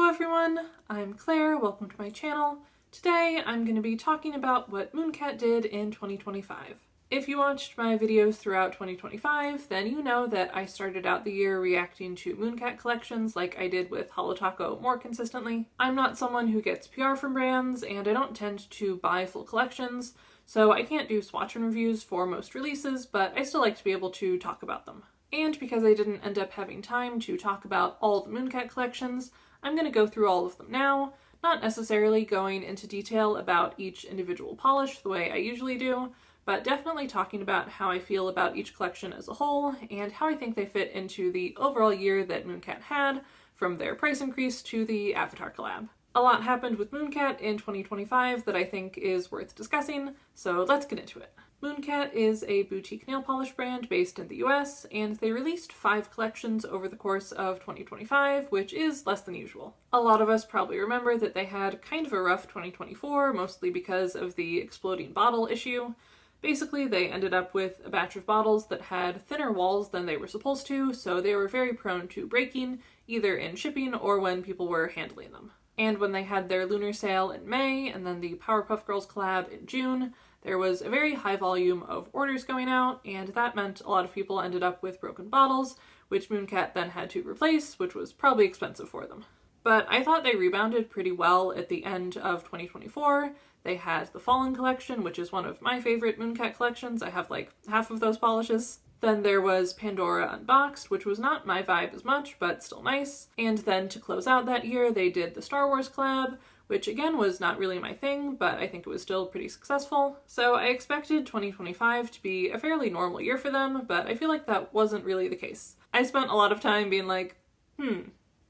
Hello everyone, I'm Claire, welcome to my channel. Today I'm going to be talking about what Mooncat did in 2025. If you watched my videos throughout 2025, then you know that I started out the year reacting to Mooncat collections like I did with Holotaco more consistently. I'm not someone who gets PR from brands, and I don't tend to buy full collections, so I can't do swatch and reviews for most releases, but I still like to be able to talk about them. And because I didn't end up having time to talk about all the Mooncat collections, I'm going to go through all of them now, not necessarily going into detail about each individual polish the way I usually do, but definitely talking about how I feel about each collection as a whole and how I think they fit into the overall year that Mooncat had, from their price increase to the Avatar collab. A lot happened with Mooncat in 2025 that I think is worth discussing, so let's get into it. Mooncat is a boutique nail polish brand based in the US, and they released 5 collections over the course of 2025, which is less than usual. A lot of us probably remember that they had kind of a rough 2024, mostly because of the exploding bottle issue. Basically, they ended up with a batch of bottles that had thinner walls than they were supposed to, so they were very prone to breaking, either in shipping or when people were handling them. And when they had their lunar sale in May, and then the Powerpuff Girls collab in June, there was a very high volume of orders going out, and that meant a lot of people ended up with broken bottles, which Mooncat then had to replace, which was probably expensive for them. But I thought they rebounded pretty well at the end of 2024. They had the Fallen collection, which is one of my favorite Mooncat collections. I have like half of those polishes. Then there was Pandora Unboxed, which was not my vibe as much, but still nice. And then to close out that year, they did the Star Wars collab, which again was not really my thing, but I think it was still pretty successful. So I expected 2025 to be a fairly normal year for them, but I feel like that wasn't really the case. I spent a lot of time being like,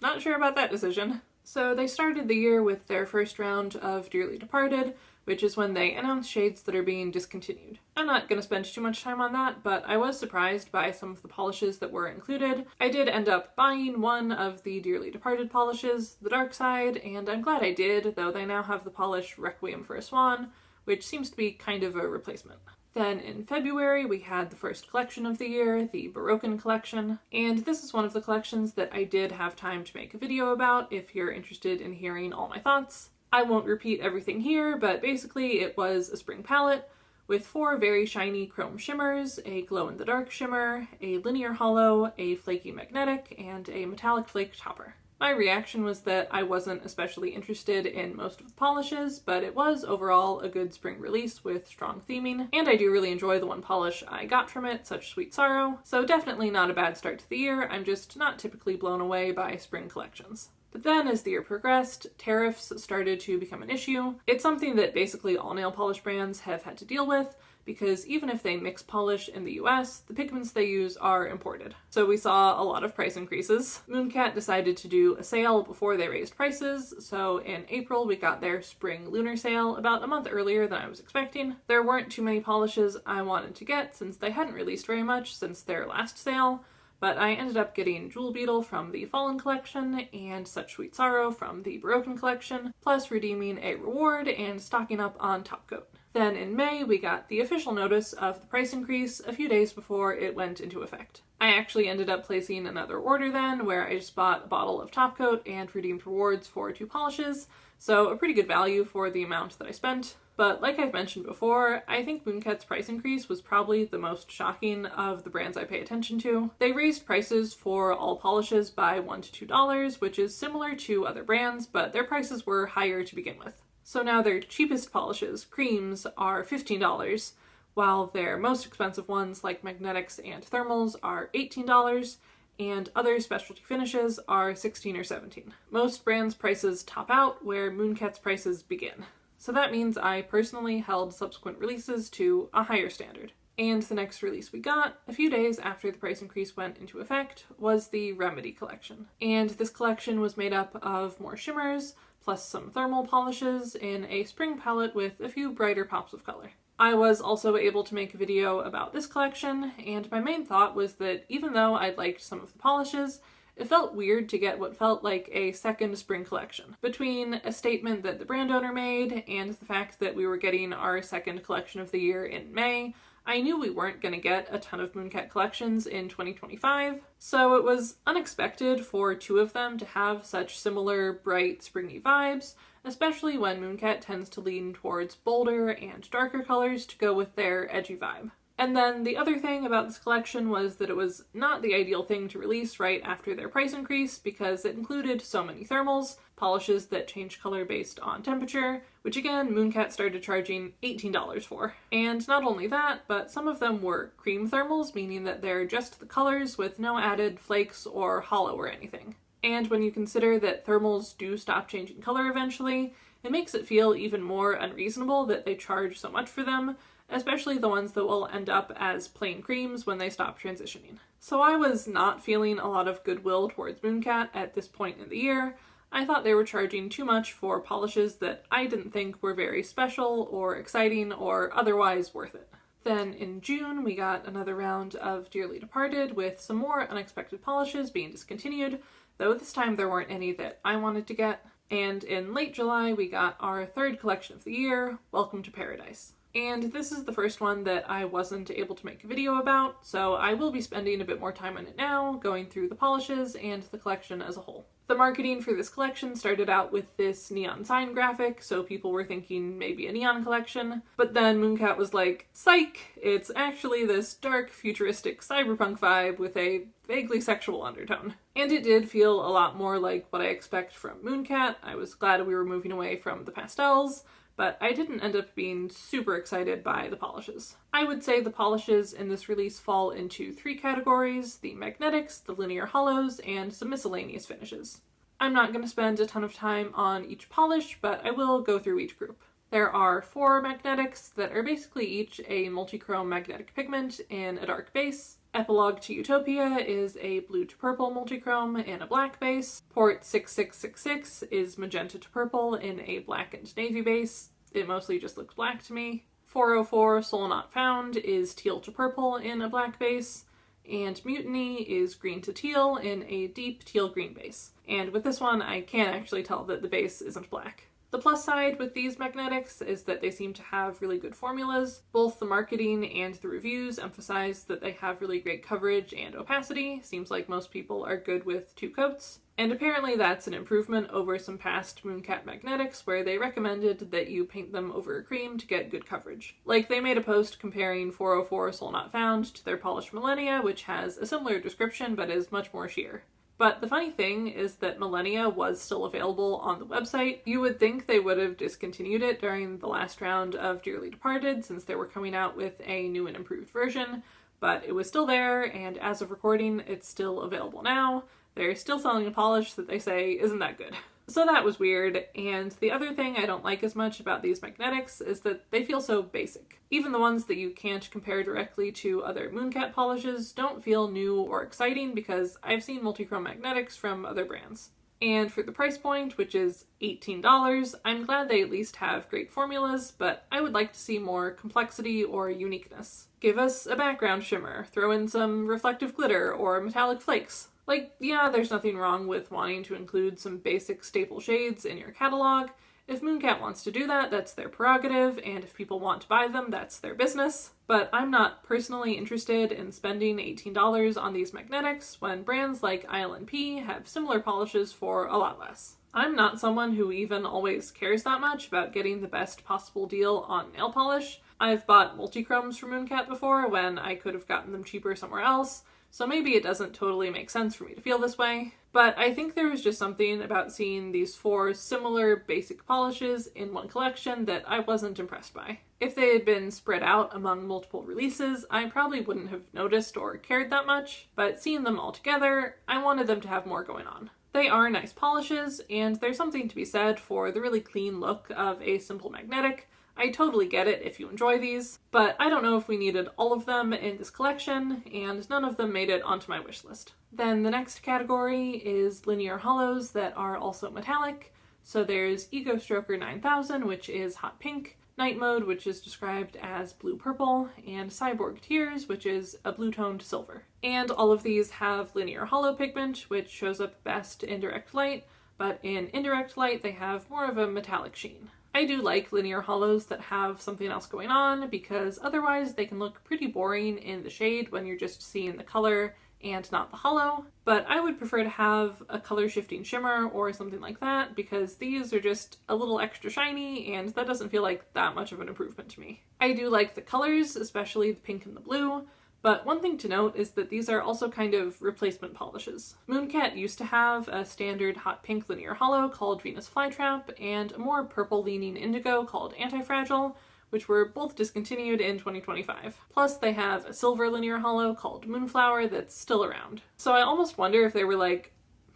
not sure about that decision. So they started the year with their first round of Dearly Departed, which is when they announced shades that are being discontinued. I'm not going to spend too much time on that, but I was surprised by some of the polishes that were included. I did end up buying one of the Dearly Departed polishes, the Dark Side, and I'm glad I did, though they now have the polish Requiem for a Swan, which seems to be kind of a replacement. Then in February, we had the first collection of the year, the Baroquen collection, and this is one of the collections that I did have time to make a video about if you're interested in hearing all my thoughts. I won't repeat everything here, but basically it was a spring palette with 4 very shiny chrome shimmers, a glow-in-the-dark shimmer, a linear hollow, a flaky magnetic, and a metallic flake topper. My reaction was that I wasn't especially interested in most of the polishes, but it was overall a good spring release with strong theming, and I do really enjoy the one polish I got from it, Such Sweet Sorrow, so definitely not a bad start to the year. I'm just not typically blown away by spring collections. But then, as the year progressed, tariffs started to become an issue. It's something that basically all nail polish brands have had to deal with, because even if they mix polish in the US, the pigments they use are imported. So we saw a lot of price increases. Mooncat decided to do a sale before they raised prices, so in April we got their spring lunar sale about a month earlier than I was expecting. There weren't too many polishes I wanted to get since they hadn't released very much since their last sale, but I ended up getting Jewel Beetle from the Fallen collection and Such Sweet Sorrow from the Baroquen collection, plus redeeming a reward and stocking up on top coat. Then in May, we got the official notice of the price increase a few days before it went into effect. I actually ended up placing another order then, where I just bought a bottle of top coat and redeemed rewards for 2 polishes, so a pretty good value for the amount that I spent. But like I've mentioned before, I think Mooncat's price increase was probably the most shocking of the brands I pay attention to. They raised prices for all polishes by $1 to $2, which is similar to other brands, but their prices were higher to begin with. So now their cheapest polishes, creams, are $15, while their most expensive ones like magnetics and thermals are $18, and other specialty finishes are $16 or $17. Most brands' prices top out where Mooncat's prices begin. So that means I personally held subsequent releases to a higher standard. And the next release we got, a few days after the price increase went into effect, was the Remedy collection. And this collection was made up of more shimmers, plus some thermal polishes in a spring palette with a few brighter pops of color. I was also able to make a video about this collection, and my main thought was that even though I liked some of the polishes, it felt weird to get what felt like a second spring collection. Between a statement that the brand owner made and the fact that we were getting our second collection of the year in May, I knew we weren't going to get a ton of Mooncat collections in 2025, so it was unexpected for two of them to have such similar bright, springy vibes, especially when Mooncat tends to lean towards bolder and darker colors to go with their edgy vibe. And then the other thing about this collection was that it was not the ideal thing to release right after their price increase because it included so many thermals, polishes that change color based on temperature, which again, Mooncat started charging $18 for. And not only that, but some of them were cream thermals, meaning that they're just the colors with no added flakes or hollow or anything. And when you consider that thermals do stop changing color eventually, it makes it feel even more unreasonable that they charge so much for them, especially the ones that will end up as plain creams when they stop transitioning. So I was not feeling a lot of goodwill towards Mooncat at this point in the year. I thought they were charging too much for polishes that I didn't think were very special or exciting or otherwise worth it. Then in June, we got another round of Dearly Departed with some more unexpected polishes being discontinued, though this time there weren't any that I wanted to get. And in late July, we got our third collection of the year, Welcome to Paradise. And this is the first one that I wasn't able to make a video about, so I will be spending a bit more time on it now, going through the polishes and the collection as a whole. The marketing for this collection started out with this neon sign graphic, so people were thinking maybe a neon collection, but then Mooncat was like, psych! It's actually this dark, futuristic cyberpunk vibe with a vaguely sexual undertone. And it did feel a lot more like what I expect from Mooncat. I was glad we were moving away from the pastels, but I didn't end up being super excited by the polishes. I would say the polishes in this release fall into three categories: the magnetics, the linear hollows, and some miscellaneous finishes. I'm not going to spend a ton of time on each polish, but I will go through each group. There are 4 magnetics that are basically each a multichrome magnetic pigment in a dark base. Epilogue to Utopia is a blue to purple multichrome in a black base. Port 6666 is magenta to purple in a black and navy base. It mostly just looks black to me. 404 Soul Not Found is teal to purple in a black base. And Mutiny is green to teal in a deep teal green base. And with this one, I can actually tell that the base isn't black. The plus side with these magnetics is that they seem to have really good formulas. Both the marketing and the reviews emphasize that they have really great coverage and opacity. Seems like most people are good with 2 coats. And apparently that's an improvement over some past Mooncat magnetics where they recommended that you paint them over a cream to get good coverage. Like, they made a post comparing 404 Soul Not Found to their polished Millennia, which has a similar description but is much more sheer. But the funny thing is that Millennia was still available on the website. You would think they would have discontinued it during the last round of Dearly Departed since they were coming out with a new and improved version, but it was still there, and as of recording, it's still available now. They're still selling a polish that they say isn't that good. So that was weird, and the other thing I don't like as much about these magnetics is that they feel so basic. Even the ones that you can't compare directly to other Mooncat polishes don't feel new or exciting because I've seen multichrome magnetics from other brands. And for the price point, which is $18, I'm glad they at least have great formulas, but I would like to see more complexity or uniqueness. Give us a background shimmer, throw in some reflective glitter or metallic flakes. Like, yeah, there's nothing wrong with wanting to include some basic staple shades in your catalog. If Mooncat wants to do that, that's their prerogative, and if people want to buy them, that's their business. But I'm not personally interested in spending $18 on these magnetics when brands like ILNP have similar polishes for a lot less. I'm not someone who even always cares that much about getting the best possible deal on nail polish. I've bought multichromes from Mooncat before when I could have gotten them cheaper somewhere else, so maybe it doesn't totally make sense for me to feel this way. But I think there was just something about seeing these 4 similar basic polishes in one collection that I wasn't impressed by. If they had been spread out among multiple releases, I probably wouldn't have noticed or cared that much, but seeing them all together, I wanted them to have more going on. They are nice polishes, and there's something to be said for the really clean look of a simple magnetic. I totally get it if you enjoy these, but I don't know if we needed all of them in this collection, and none of them made it onto my wish list. Then the next category is linear hollows that are also metallic. So there's Ego Stroker 9000, which is hot pink, Night Mode, which is described as blue-purple, and Cyborg Tears, which is a blue-toned silver. And all of these have linear hollow pigment, which shows up best in direct light, but in indirect light they have more of a metallic sheen. I do like linear hollows that have something else going on because otherwise they can look pretty boring in the shade when you're just seeing the color and not the hollow, but I would prefer to have a color shifting shimmer or something like that because these are just a little extra shiny and that doesn't feel like that much of an improvement to me. I do like the colors, especially the pink and the blue, but one thing to note is that these are also kind of replacement polishes. Mooncat used to have a standard hot pink linear hollow called Venus Flytrap and a more purple leaning indigo called Anti-Fragile, which were both discontinued in 2025. Plus, they have a silver linear hollow called Moonflower that's still around. So I almost wonder if they were like,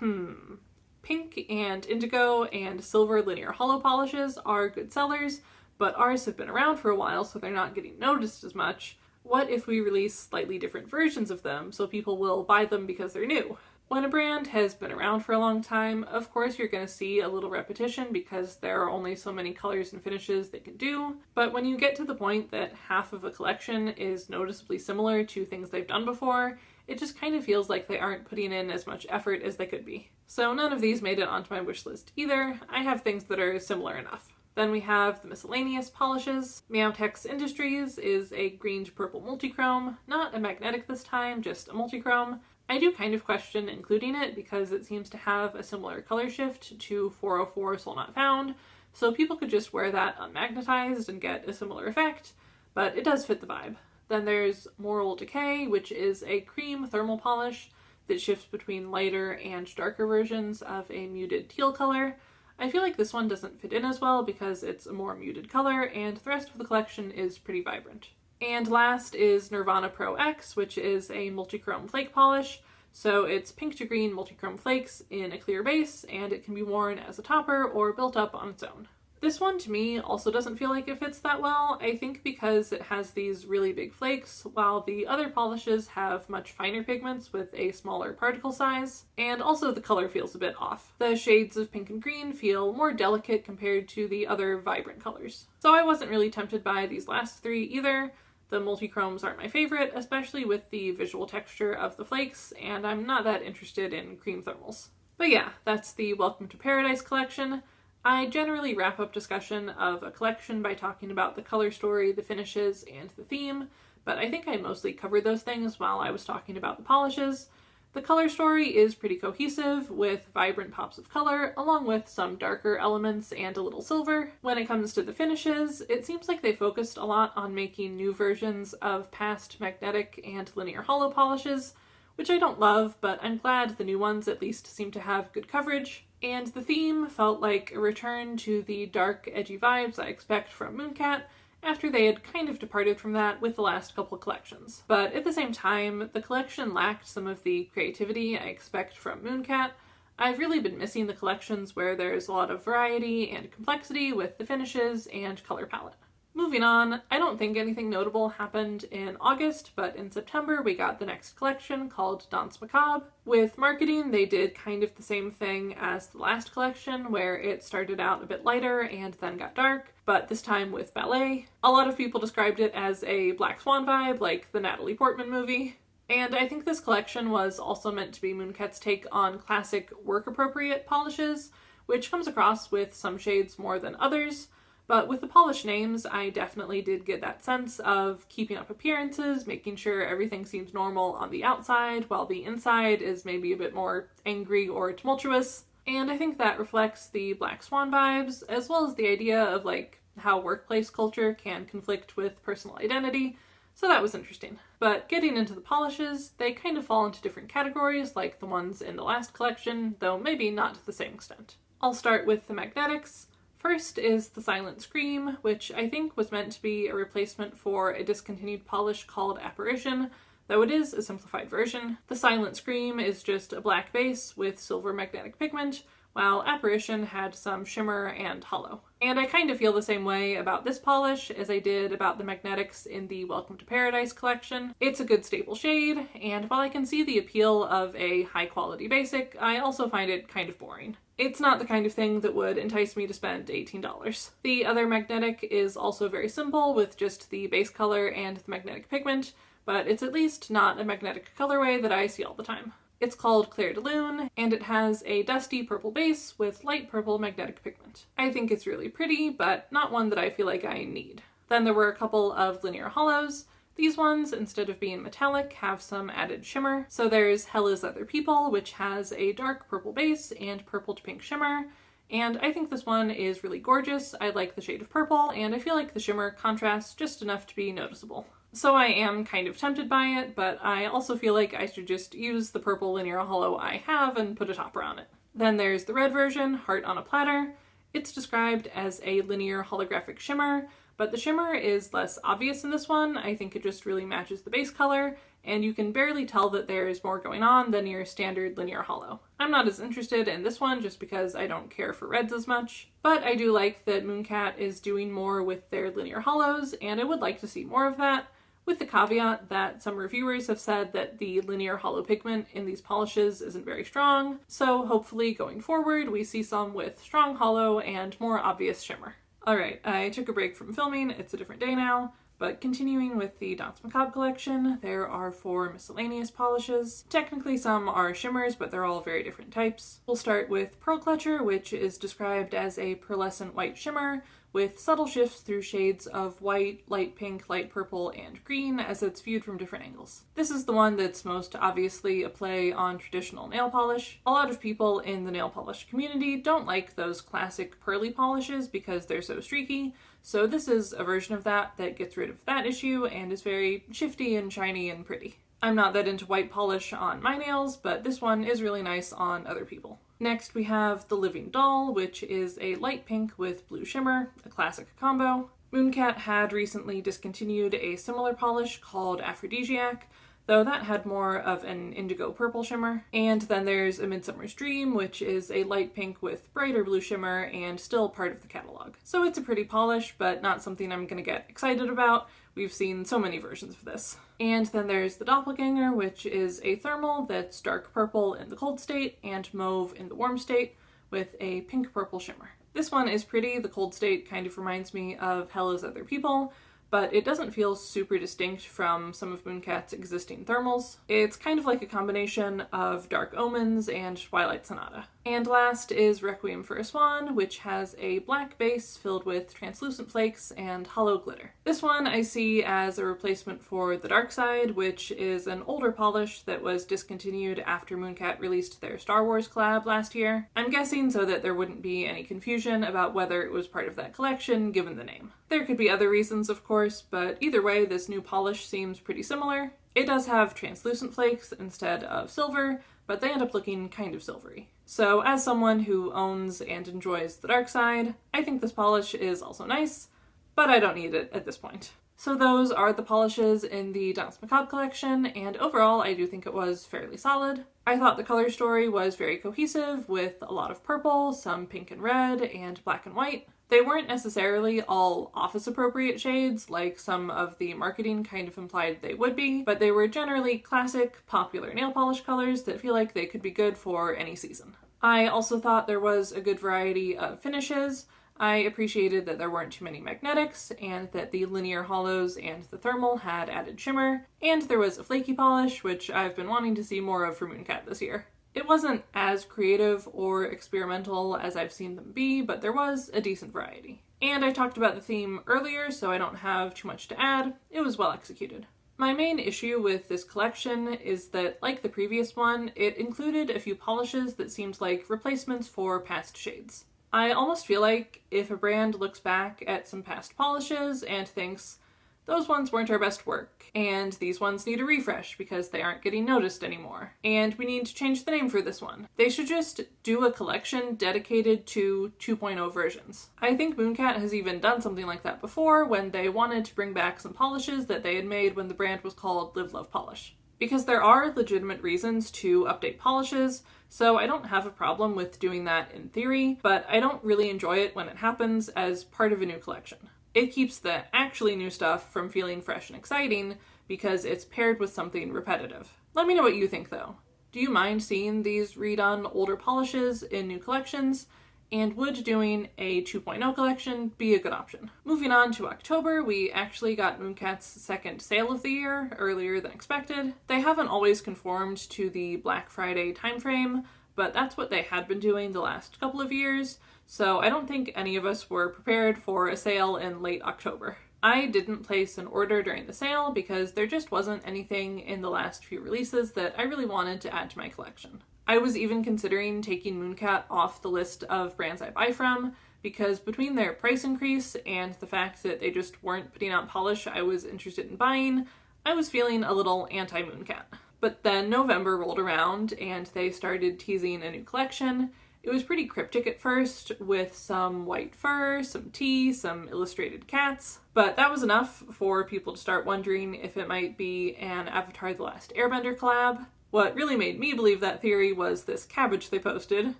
pink and indigo and silver linear hollow polishes are good sellers, but ours have been around for a while so they're not getting noticed as much. What if we release slightly different versions of them so people will buy them because they're new? When a brand has been around for a long time, of course you're going to see a little repetition because there are only so many colors and finishes they can do, but when you get to the point that half of a collection is noticeably similar to things they've done before, it just kind of feels like they aren't putting in as much effort as they could be. So none of these made it onto my wish list either. I have things that are similar enough. Then we have the miscellaneous polishes. Meowtex Industries is a green to purple multichrome, not a magnetic this time, just a multichrome. I do kind of question including it because it seems to have a similar color shift to 404 Soul Not Found, so people could just wear that unmagnetized and get a similar effect, but it does fit the vibe. Then there's Moral Decay, which is a cream thermal polish that shifts between lighter and darker versions of a muted teal color. I feel like this one doesn't fit in as well because it's a more muted color and the rest of the collection is pretty vibrant. And last is Nirvana Pro X, which is a multichrome flake polish. So it's pink to green multichrome flakes in a clear base, and it can be worn as a topper or built up on its own. This one to me also doesn't feel like it fits that well, I think because it has these really big flakes, while the other polishes have much finer pigments with a smaller particle size, and also the color feels a bit off. The shades of pink and green feel more delicate compared to the other vibrant colors. So I wasn't really tempted by these last three either. The multichromes aren't my favorite, especially with the visual texture of the flakes, and I'm not that interested in cream thermals. But yeah, that's the Welcome to Paradise collection. I generally wrap up discussion of a collection by talking about the color story, the finishes, and the theme, but I think I mostly covered those things while I was talking about the polishes. The color story is pretty cohesive, with vibrant pops of color, along with some darker elements and a little silver. When it comes to the finishes, it seems like they focused a lot on making new versions of past magnetic and linear hollow polishes, which I don't love, but I'm glad the new ones at least seem to have good coverage. And the theme felt like a return to the dark, edgy vibes I expect from Mooncat, after they had kind of departed from that with the last couple collections. But at the same time, the collection lacked some of the creativity I expect from Mooncat. I've really been missing the collections where there's a lot of variety and complexity with the finishes and color palette. Moving on, I don't think anything notable happened in August, but in September we got the next collection called Danse Macabre. With marketing, they did kind of the same thing as the last collection, where it started out a bit lighter and then got dark, but this time with ballet. A lot of people described it as a Black Swan vibe, like the Natalie Portman movie. And I think this collection was also meant to be Mooncat's take on classic work-appropriate polishes, which comes across with some shades more than others. But with the polish names, I definitely did get that sense of keeping up appearances, making sure everything seems normal on the outside, while the inside is maybe a bit more angry or tumultuous. And I think that reflects the Black Swan vibes, as well as the idea of like how workplace culture can conflict with personal identity, so that was interesting. But getting into the polishes, they kind of fall into different categories like the ones in the last collection, though maybe not to the same extent. I'll start with the magnetics. First is the Silent Scream, which I think was meant to be a replacement for a discontinued polish called Apparition, though it is a simplified version. The Silent Scream is just a black base with silver magnetic pigment, while Apparition had some shimmer and hollow. And I kind of feel the same way about this polish as I did about the magnetics in the Welcome to Paradise collection. It's a good staple shade, and while I can see the appeal of a high-quality basic, I also find it kind of boring. It's not the kind of thing that would entice me to spend $18. The other magnetic is also very simple, with just the base color and the magnetic pigment, but it's at least not a magnetic colorway that I see all the time. It's called Clair de Lune, and it has a dusty purple base with light purple magnetic pigment. I think it's really pretty, but not one that I feel like I need. Then there were a couple of linear hollows. These ones, instead of being metallic, have some added shimmer. So there's Hell is Other People, which has a dark purple base and purple to pink shimmer. And I think this one is really gorgeous. I like the shade of purple, and I feel like the shimmer contrasts just enough to be noticeable. So I am kind of tempted by it, but I also feel like I should just use the purple linear hollow I have and put a topper on it. Then there's the red version, Heart on a Platter. It's described as a linear holographic shimmer, but the shimmer is less obvious in this one. I think it just really matches the base color, and you can barely tell that there is more going on than your standard linear hollow. I'm not as interested in this one just because I don't care for reds as much, but I do like that Mooncat is doing more with their linear hollows, and I would like to see more of that, with the caveat that some reviewers have said that the linear hollow pigment in these polishes isn't very strong, so hopefully going forward we see some with strong hollow and more obvious shimmer. Alright, I took a break from filming, it's a different day now, but continuing with the Danse Macabre collection, there are 4 miscellaneous polishes. Technically some are shimmers, but they're all very different types. We'll start with Pearl Clutcher, which is described as a pearlescent white shimmer with subtle shifts through shades of white, light pink, light purple, and green as it's viewed from different angles. This is the one that's most obviously a play on traditional nail polish. A lot of people in the nail polish community don't like those classic pearly polishes because they're so streaky, so this is a version of that that gets rid of that issue and is very shifty and shiny and pretty. I'm not that into white polish on my nails, but this one is really nice on other people. Next we have the Living Doll, which is a light pink with blue shimmer, a classic combo. Mooncat had recently discontinued a similar polish called Aphrodisiac, though that had more of an indigo purple shimmer. And then there's A Midsummer's Dream, which is a light pink with brighter blue shimmer and still part of the catalog. So it's a pretty polish, but not something I'm gonna get excited about. We've seen so many versions of this. And then there's the Doppelganger, which is a thermal that's dark purple in the cold state and mauve in the warm state with a pink purple shimmer. This one is pretty. The cold state kind of reminds me of Hell is Other People, but it doesn't feel super distinct from some of Mooncat's existing thermals. It's kind of like a combination of Dark Omens and Twilight Sonata. And last is Requiem for a Swan, which has a black base filled with translucent flakes and hollow glitter. This one I see as a replacement for the Dark Side, which is an older polish that was discontinued after Mooncat released their Star Wars collab last year. I'm guessing so that there wouldn't be any confusion about whether it was part of that collection given the name. There could be other reasons, of course, but either way this new polish seems pretty similar. It does have translucent flakes instead of silver, but they end up looking kind of silvery. So as someone who owns and enjoys the Dark Side, I think this polish is also nice, but I don't need it at this point. So those are the polishes in the Danse Macabre collection, and overall I do think it was fairly solid. I thought the color story was very cohesive with a lot of purple, some pink and red, and black and white. They weren't necessarily all office-appropriate shades like some of the marketing kind of implied they would be, but they were generally classic, popular nail polish colors that feel like they could be good for any season. I also thought there was a good variety of finishes. I appreciated that there weren't too many magnetics, and that the linear hollows and the thermal had added shimmer, and there was a flaky polish, which I've been wanting to see more of for Mooncat this year. It wasn't as creative or experimental as I've seen them be, but there was a decent variety. And I talked about the theme earlier, so I don't have too much to add. It was well executed. My main issue with this collection is that, like the previous one, it included a few polishes that seemed like replacements for past shades. I almost feel like if a brand looks back at some past polishes and thinks, those ones weren't our best work, and these ones need a refresh because they aren't getting noticed anymore, and we need to change the name for this one, they should just do a collection dedicated to 2.0 versions. I think Mooncat has even done something like that before when they wanted to bring back some polishes that they had made when the brand was called Live Love Polish. Because there are legitimate reasons to update polishes, so I don't have a problem with doing that in theory, but I don't really enjoy it when it happens as part of a new collection. It keeps the actually new stuff from feeling fresh and exciting because it's paired with something repetitive. Let me know what you think though. Do you mind seeing these redone older polishes in new collections? and would doing a 2.0 collection be a good option? Moving on to October, we actually got Mooncat's second sale of the year, earlier than expected. They haven't always conformed to the Black Friday timeframe, but that's what they had been doing the last couple of years, so I don't think any of us were prepared for a sale in late October. I didn't place an order during the sale because there just wasn't anything in the last few releases that I really wanted to add to my collection. I was even considering taking Mooncat off the list of brands I buy from, because between their price increase and the fact that they just weren't putting out polish I was interested in buying, I was feeling a little anti-Mooncat. But then November rolled around and they started teasing a new collection. It was pretty cryptic at first, with some white fur, some tea, some illustrated cats, but that was enough for people to start wondering if it might be an Avatar: The Last Airbender collab. What really made me believe that theory was this cabbage they posted,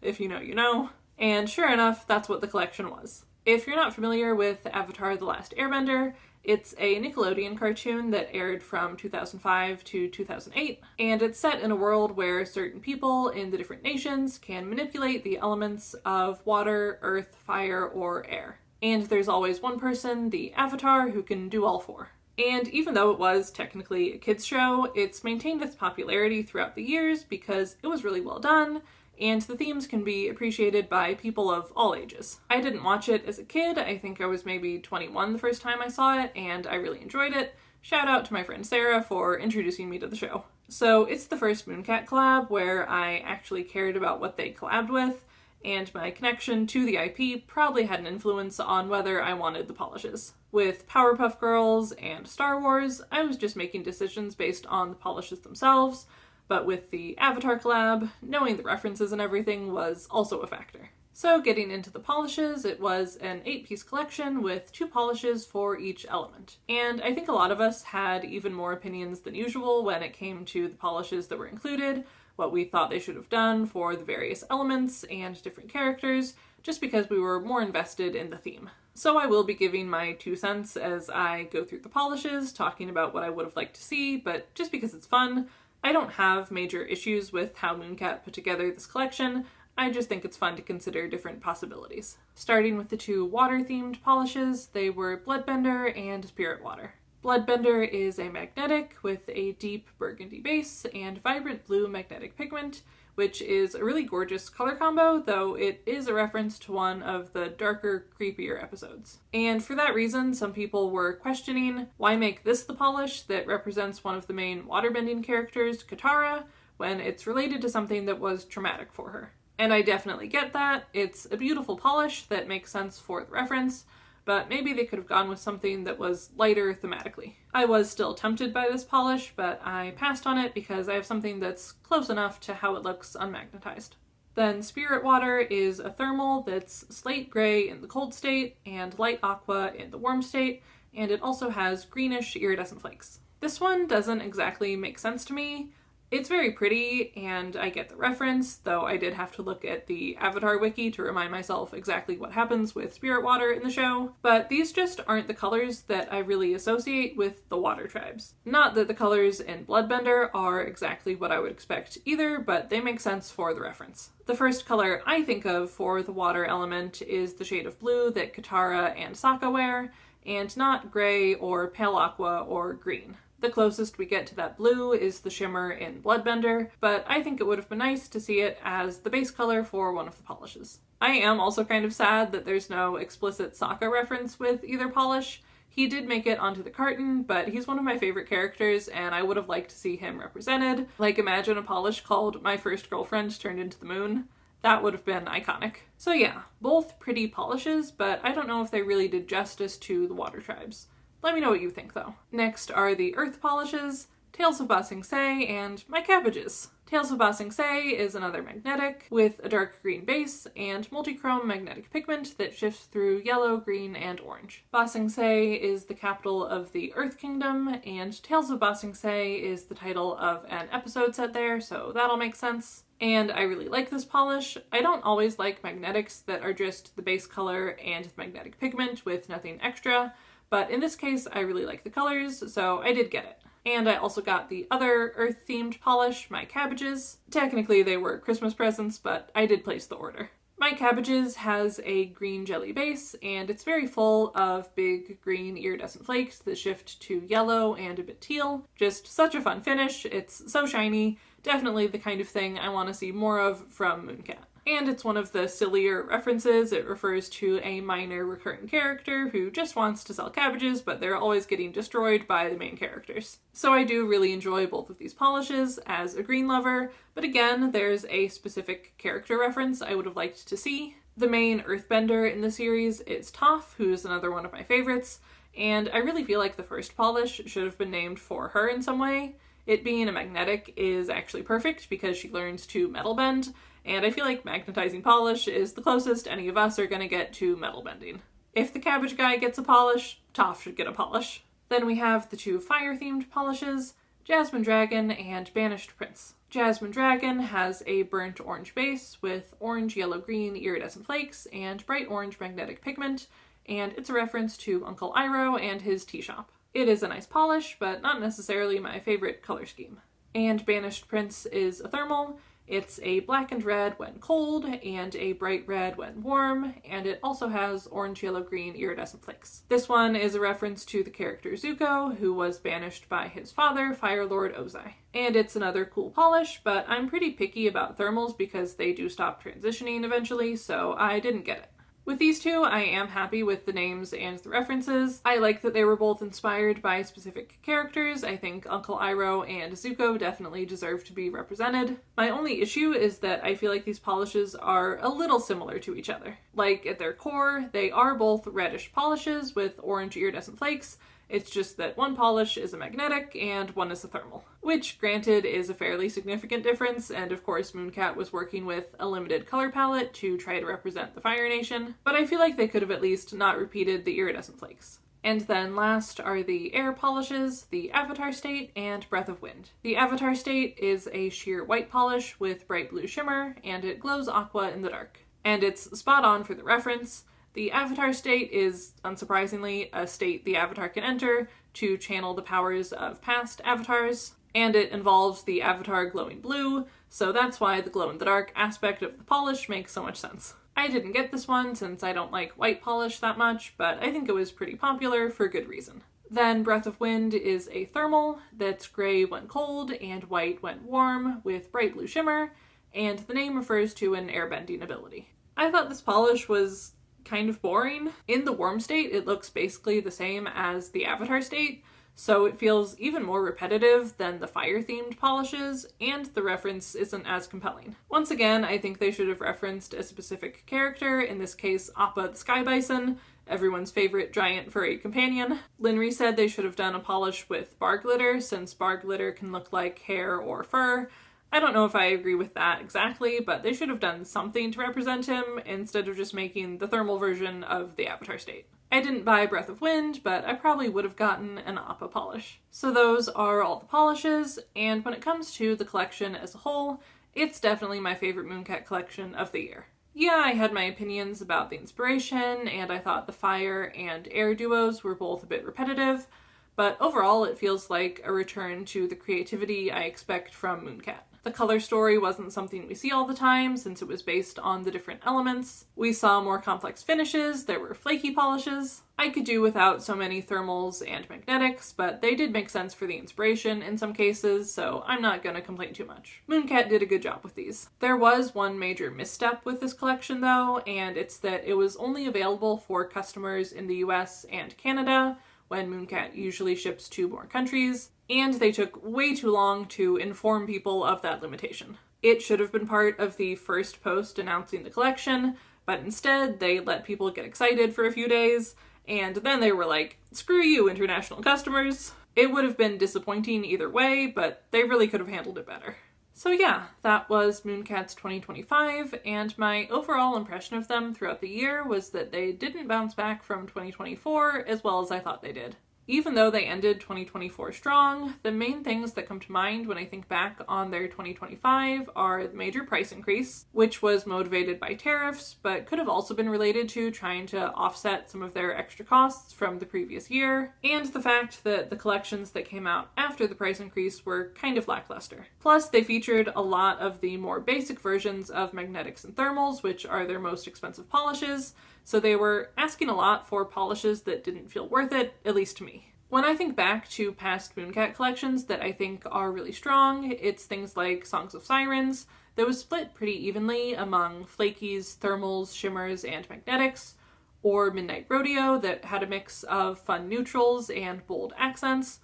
if you know you know, and sure enough, that's what the collection was. If you're not familiar with Avatar: The Last Airbender, it's a Nickelodeon cartoon that aired from 2005 to 2008, and it's set in a world where certain people in the different nations can manipulate the elements of water, earth, fire, or air. And there's always one person, the Avatar, who can do all four. And even though it was technically a kids' show, it's maintained its popularity throughout the years because it was really well done, and the themes can be appreciated by people of all ages. I didn't watch it as a kid. I think I was maybe 21 the first time I saw it, and I really enjoyed it. Shout out to my friend Sarah for introducing me to the show. So it's the first Mooncat collab where I actually cared about what they collabed with, and my connection to the IP probably had an influence on whether I wanted the polishes. With Powerpuff Girls and Star Wars, I was just making decisions based on the polishes themselves, but with the Avatar collab, knowing the references and everything was also a factor. So getting into the polishes, it was an 8-piece collection with 2 polishes for each element. And I think a lot of us had even more opinions than usual when it came to the polishes that were included, what we thought they should have done for the various elements and different characters, just because we were more invested in the theme. So I will be giving my 2 cents as I go through the polishes, talking about what I would have liked to see, but just because it's fun, I don't have major issues with how Mooncat put together this collection. I just think it's fun to consider different possibilities. Starting with the 2 water-themed polishes, they were Bloodbender and Spirit Water. Bloodbender is a magnetic with a deep burgundy base and vibrant blue magnetic pigment, which is a really gorgeous color combo, though it is a reference to one of the darker, creepier episodes. And for that reason, some people were questioning, why make this the polish that represents one of the main waterbending characters, Katara, when it's related to something that was traumatic for her? And I definitely get that. It's a beautiful polish that makes sense for the reference, but maybe they could have gone with something that was lighter thematically. I was still tempted by this polish, but I passed on it because I have something that's close enough to how it looks unmagnetized. Then Spirit Water is a thermal that's slate gray in the cold state and light aqua in the warm state, and it also has greenish iridescent flakes. This one doesn't exactly make sense to me. It's very pretty, and I get the reference, though I did have to look at the Avatar wiki to remind myself exactly what happens with Spirit Water in the show, but these just aren't the colors that I really associate with the water tribes. Not that the colors in Bloodbender are exactly what I would expect either, but they make sense for the reference. The first color I think of for the water element is the shade of blue that Katara and Sokka wear, and not gray or pale aqua or green. The closest we get to that blue is the shimmer in Bloodbender, but I think it would have been nice to see it as the base color for one of the polishes. I am also kind of sad that there's no explicit Sokka reference with either polish. He did make it onto the carton, but he's one of my favorite characters and I would have liked to see him represented. Like, imagine a polish called My First Girlfriend Turned Into the Moon. That would have been iconic. So yeah, both pretty polishes, but I don't know if they really did justice to the water tribes. Let me know what you think, though. Next are the earth polishes, Tales of Ba Sing Se, and my cabbages. Tales of Ba Sing Se is another magnetic with a dark green base and multichrome magnetic pigment that shifts through yellow, green, and orange. Ba Sing Se is the capital of the Earth Kingdom, and Tales of Ba Sing Se is the title of an episode set there, so that'll make sense. And I really like this polish. I don't always like magnetics that are just the base color and the magnetic pigment with nothing extra, but in this case, I really like the colors, so I did get it. And I also got the other Earth-themed polish, my cabbages. Technically, they were Christmas presents, but I did place the order. My Cabbages has a green jelly base, and it's very full of big green iridescent flakes that shift to yellow and a bit teal. Just such a fun finish. It's so shiny. Definitely the kind of thing I want to see more of from Mooncat. And it's one of the sillier references. It refers to a minor recurring character who just wants to sell cabbages, but they're always getting destroyed by the main characters. So I do really enjoy both of these polishes as a green lover, but again, there's a specific character reference I would have liked to see. The main earthbender in the series is Toph, who's another one of my favorites, and I really feel like the first polish should have been named for her in some way. It being a magnetic is actually perfect because she learns to metal bend, and I feel like magnetizing polish is the closest any of us are going to get to metal bending. If the cabbage guy gets a polish, Toph should get a polish. Then we have the two fire-themed polishes, Jasmine Dragon and Banished Prince. Jasmine Dragon has a burnt orange base with orange, yellow, green iridescent flakes and bright orange magnetic pigment, and it's a reference to Uncle Iroh and his tea shop. It is a nice polish, but not necessarily my favorite color scheme. And Banished Prince is a thermal. It's a black and red when cold, and a bright red when warm, and it also has orange, yellow, green iridescent flakes. This one is a reference to the character Zuko, who was banished by his father, Fire Lord Ozai. And it's another cool polish, but I'm pretty picky about thermals because they do stop transitioning eventually, so I didn't get it. With these two, I am happy with the names and the references. I like that they were both inspired by specific characters. I think Uncle Iroh and Zuko definitely deserve to be represented. My only issue is that I feel like these polishes are a little similar to each other. Like, at their core, they are both reddish polishes with orange iridescent flakes. It's just that one polish is a magnetic and one is a thermal. Which, granted, is a fairly significant difference, and of course Mooncat was working with a limited color palette to try to represent the Fire Nation, but I feel like they could have at least not repeated the iridescent flakes. And then last are the air polishes, the Avatar State and Breath of Wind. The Avatar State is a sheer white polish with bright blue shimmer, and it glows aqua in the dark. And it's spot on for the reference. The Avatar State is, unsurprisingly, a state the Avatar can enter to channel the powers of past avatars, and it involves the Avatar glowing blue, so that's why the glow-in-the-dark aspect of the polish makes so much sense. I didn't get this one since I don't like white polish that much, but I think it was pretty popular for good reason. Then Breath of Wind is a thermal that's gray when cold and white when warm with bright blue shimmer, and the name refers to an airbending ability. I thought this polish was kind of boring. In the warm state, it looks basically the same as the Avatar state, so it feels even more repetitive than the fire-themed polishes, and the reference isn't as compelling. Once again, I think they should have referenced a specific character, in this case Appa the Sky Bison, everyone's favorite giant furry companion. Linri said they should have done a polish with bar glitter, since bar glitter can look like hair or fur. I don't know if I agree with that exactly, but they should have done something to represent him instead of just making the thermal version of the Avatar state. I didn't buy Breath of Wind, but I probably would have gotten an Appa polish. So those are all the polishes, and when it comes to the collection as a whole, it's definitely my favorite Mooncat collection of the year. Yeah, I had my opinions about the inspiration, and I thought the fire and air duos were both a bit repetitive, but overall it feels like a return to the creativity I expect from Mooncat. The color story wasn't something we see all the time since it was based on the different elements. We saw more complex finishes, there were flaky polishes. I could do without so many thermals and magnetics, but they did make sense for the inspiration in some cases, so I'm not gonna complain too much. Mooncat did a good job with these. There was one major misstep with this collection though, and it's that it was only available for customers in the US and Canada, when Mooncat usually ships to more countries, and they took way too long to inform people of that limitation. It should have been part of the first post announcing the collection, but instead they let people get excited for a few days, and then they were like, screw you, international customers. It would have been disappointing either way, but they really could have handled it better. So yeah, that was Mooncat's 2025, and my overall impression of them throughout the year was that they didn't bounce back from 2024 as well as I thought they did. Even though they ended 2024 strong, the main things that come to mind when I think back on their 2025 are the major price increase, which was motivated by tariffs, but could have also been related to trying to offset some of their extra costs from the previous year, and the fact that the collections that came out after the price increase were kind of lackluster. Plus, they featured a lot of the more basic versions of magnetics and thermals, which are their most expensive polishes, so they were asking a lot for polishes that didn't feel worth it, at least to me. When I think back to past Mooncat collections that I think are really strong, it's things like Songs of Sirens, that was split pretty evenly among flakies, thermals, shimmers, and magnetics, or Midnight Rodeo that had a mix of fun neutrals and bold accents,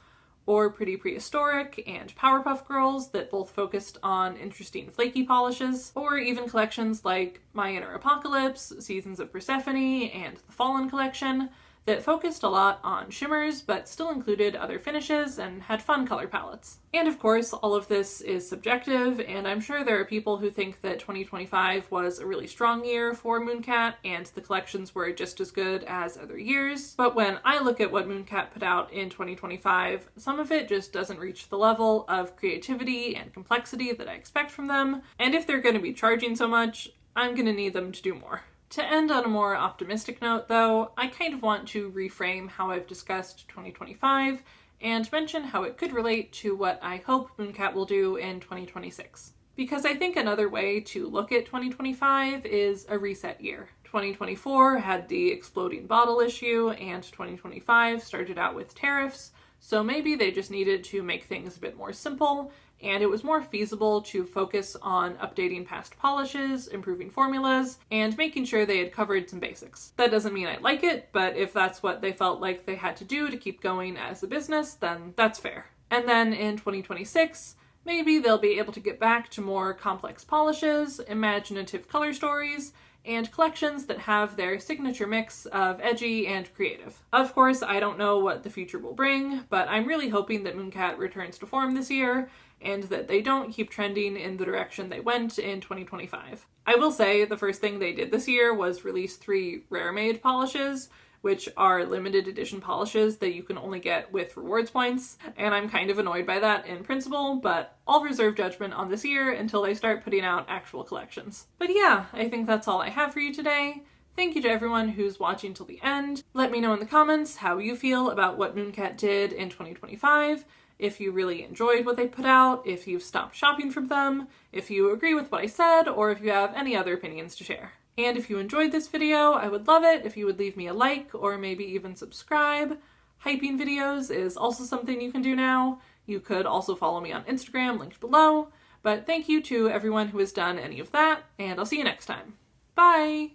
or Pretty Prehistoric and Powerpuff Girls that both focused on interesting flaky polishes, or even collections like My Inner Apocalypse, Seasons of Persephone, and the Fallen collection that focused a lot on shimmers but still included other finishes and had fun color palettes. And of course, all of this is subjective, and I'm sure there are people who think that 2025 was a really strong year for Mooncat and the collections were just as good as other years. But when I look at what Mooncat put out in 2025, some of it just doesn't reach the level of creativity and complexity that I expect from them, and if they're going to be charging so much, I'm going to need them to do more. To end on a more optimistic note, though, I kind of want to reframe how I've discussed 2025 and mention how it could relate to what I hope Mooncat will do in 2026. Because I think another way to look at 2025 is a reset year. 2024 had the exploding bottle issue, and 2025 started out with tariffs, so maybe they just needed to make things a bit more simple, and it was more feasible to focus on updating past polishes, improving formulas, and making sure they had covered some basics. That doesn't mean I like it, but if that's what they felt like they had to do to keep going as a business, then that's fair. And then in 2026, maybe they'll be able to get back to more complex polishes, imaginative color stories, and collections that have their signature mix of edgy and creative. Of course, I don't know what the future will bring, but I'm really hoping that Mooncat returns to form this year, and that they don't keep trending in the direction they went in 2025. I will say the first thing they did this year was release 3 rare-made polishes, which are limited edition polishes that you can only get with rewards points, and I'm kind of annoyed by that in principle, but I'll reserve judgment on this year until they start putting out actual collections. But yeah, I think that's all I have for you today. Thank you to everyone who's watching till the end. Let me know in the comments how you feel about what Mooncat did in 2025, if you really enjoyed what they put out, if you've stopped shopping from them, if you agree with what I said, or if you have any other opinions to share. And if you enjoyed this video, I would love it if you would leave me a like or maybe even subscribe. Hyping videos is also something you can do now. You could also follow me on Instagram, linked below. But thank you to everyone who has done any of that, and I'll see you next time. Bye!